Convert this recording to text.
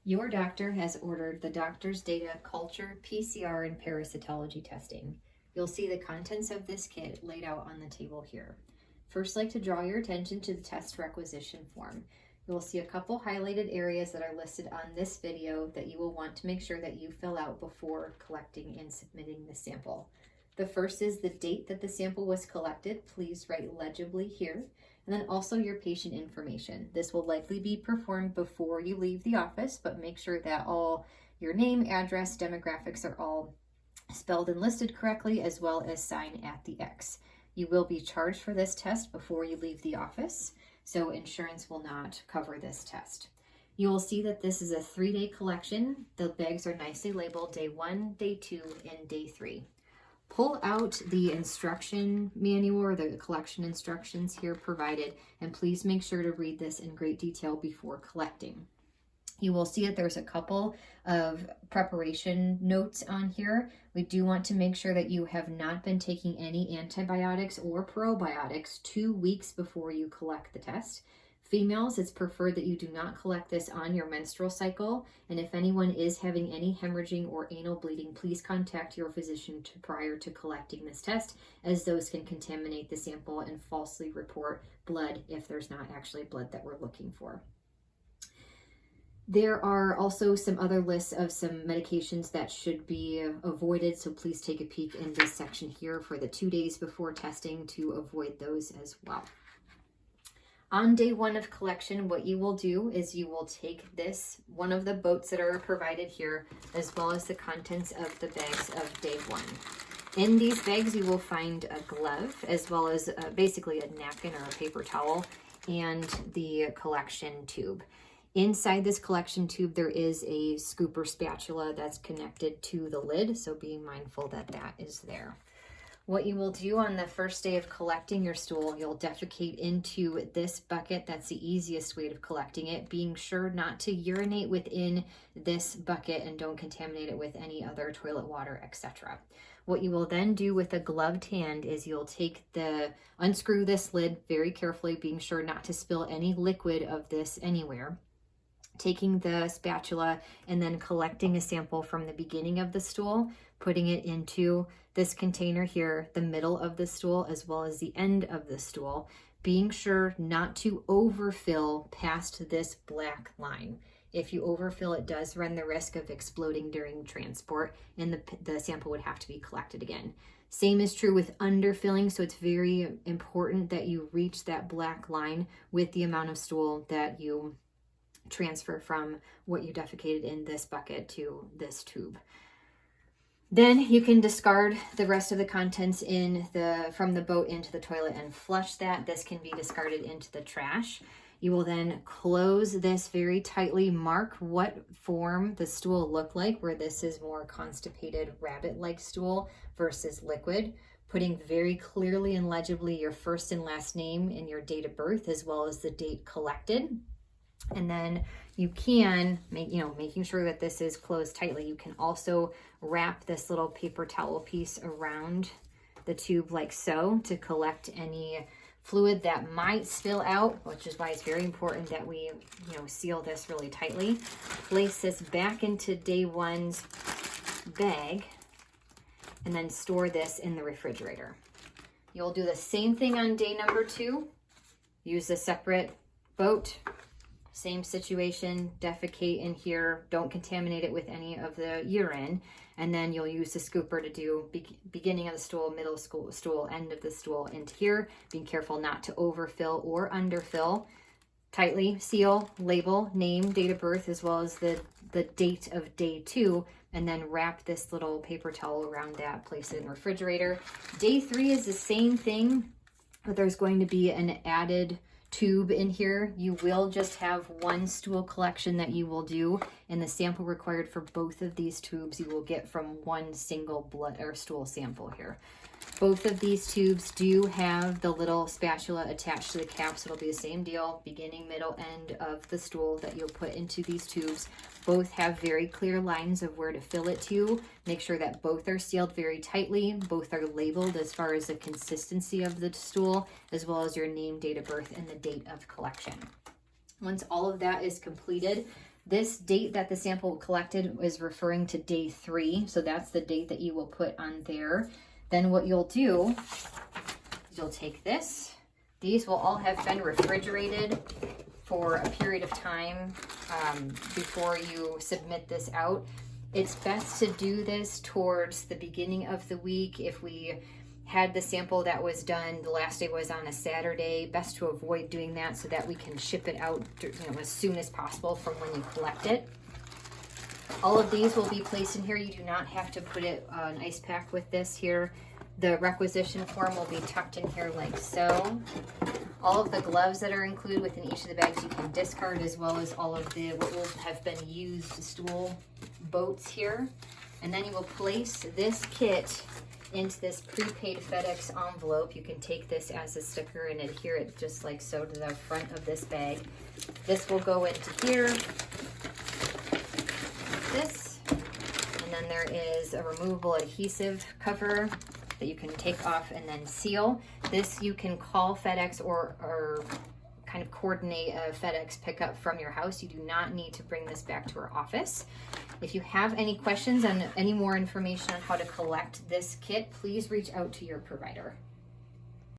Your doctor has ordered the doctor's data culture, PCR, and parasitology testing. You'll see the contents of this kit laid out on the table here. First, like to draw your attention to the test requisition form. You will see a couple highlighted areas that are listed on this video that you will want to make sure that you fill out before collecting and submitting the sample. The first is the date that the sample was collected. Please write legibly here. And then also your patient information. This will likely be performed before you leave the office, but make sure that all your name, address, demographics are all spelled and listed correctly, as well as sign at the X. You will be charged for this test before you leave the office, so insurance will not cover this test. You will see that this is a 3-day collection. The bags are nicely labeled day 1, day 2, and day 3. Pull out the instruction manual or the collection instructions here provided, and please make sure to read this in great detail before collecting. You will see that there's a couple of preparation notes on here. We do want to make sure that you have not been taking any antibiotics or probiotics 2 weeks before you collect the test. Females, it's preferred that you do not collect this on your menstrual cycle, and if anyone is having any hemorrhaging or anal bleeding, please contact your physician prior to collecting this test, as those can contaminate the sample and falsely report blood if there's not actually blood that we're looking for. There are also some other lists of some medications that should be avoided, so please take a peek in this section here for the 2 days before testing to avoid those as well. On day 1 of collection, what you will do is you will take one of the boats that are provided here, as well as the contents of the bags of day 1. In these bags, you will find a glove, as well as basically a napkin or a paper towel, and the collection tube. Inside this collection tube, there is a scoop or spatula that's connected to the lid, so be mindful that that is there. What you will do on the first day of collecting your stool, you'll defecate into this bucket. That's the easiest way of collecting it, being sure not to urinate within this bucket and don't contaminate it with any other toilet water, etc. What you will then do with a gloved hand is you'll unscrew this lid very carefully, being sure not to spill any liquid of this anywhere. Taking the spatula and then collecting a sample from the beginning of the stool, putting it into this container here, the middle of the stool, as well as the end of the stool, being sure not to overfill past this black line. If you overfill, it does run the risk of exploding during transport, and the sample would have to be collected again. Same is true with underfilling, so it's very important that you reach that black line with the amount of stool that you transfer from what you defecated in this bucket to this tube. Then you can discard the rest of the contents from the boat into the toilet and flush that. This can be discarded into the trash. You will then close this very tightly, mark what form the stool looked like, where this is more constipated rabbit-like stool versus liquid, putting very clearly and legibly your first and last name and your date of birth, as well as the date collected. And then you can making sure that this is closed tightly. You can also wrap this little paper towel piece around the tube like so to collect any fluid that might spill out, which is why it's very important that we seal this really tightly. Place this back into day 1's bag and then store this in the refrigerator. You'll do the same thing on day number 2. Use a separate boat. Same situation, defecate in here, don't contaminate it with any of the urine, and then you'll use the scooper to do beginning of the stool, middle stool, end of the stool into here, being careful not to overfill or underfill. Tightly seal, label, name, date of birth, as well as the date of day 2, and then wrap this little paper towel around that, place it in the refrigerator. Day 3 is the same thing, but there's going to be an added tube in here. You will just have one stool collection that you will do, and the sample required for both of these tubes you will get from one single blood or stool sample here. Both of these tubes do have the little spatula attached to the cap, so it'll be the same deal, beginning, middle, end of the stool that you'll put into these tubes. Both have very clear lines of where to fill it to. Make sure that both are sealed very tightly. Both are labeled as far as the consistency of the stool, as well as your name, date of birth, and the date of collection. Once all of that is completed, This date that the sample collected is referring to day 3, so that's the date that you will put on there. Then what you'll do is you'll take this. These will all have been refrigerated for a period of time before you submit this out. It's best to do this towards the beginning of the week. If we had the sample that was done, the last day was on a Saturday, best to avoid doing that so that we can ship it out, you know, as soon as possible from when you collect it. All of these will be placed in here. You do not have to put it an ice pack with this here. The requisition form will be tucked in here like so. All of the gloves that are included within each of the bags you can discard, as well as all of the what will have been used stool boats here. And then you will place this kit into this prepaid FedEx envelope. You can take this as a sticker and adhere it just like so to the front of this bag. This will go into here, this, and then there is a removable adhesive cover that you can take off and then seal. This you can call FedEx or kind of coordinate a FedEx pickup from your house. You do not need to bring this back to our office. If you have any questions and any more information on how to collect this kit, please reach out to your provider.